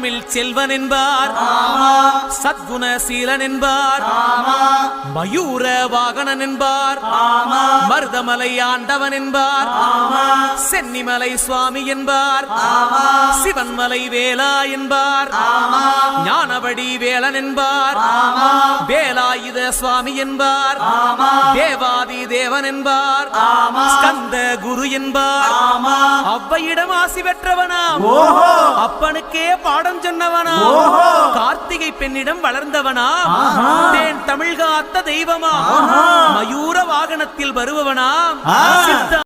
தமிழ் செல்வன் என்பார், சத்குண சீலன் என்பார், மயூர வாகனன் என்பார், மருதமலை ஆண்டவன் என்பார், சென்னிமலை சுவாமி என்பார், சிவன்மலை வேலா என்பார், ஞானவடி வேலன் என்பார், வேலாயுத சுவாமி என்பார், தேவாதி தேவன் என்பார், ஸ்கந்த குரு என்பார், அவ்வையிடம் ஆசி பெற்றவனாம், அப்பனுக்கே பாடம் சொன்னவனாம், கார்த்திகை பெண்ணிடம் வளர்ந்தவனாம், தேன் தமிழ் காத்த தெய்வமாம், மயூர வாகனத்தில் வருபவனாம்.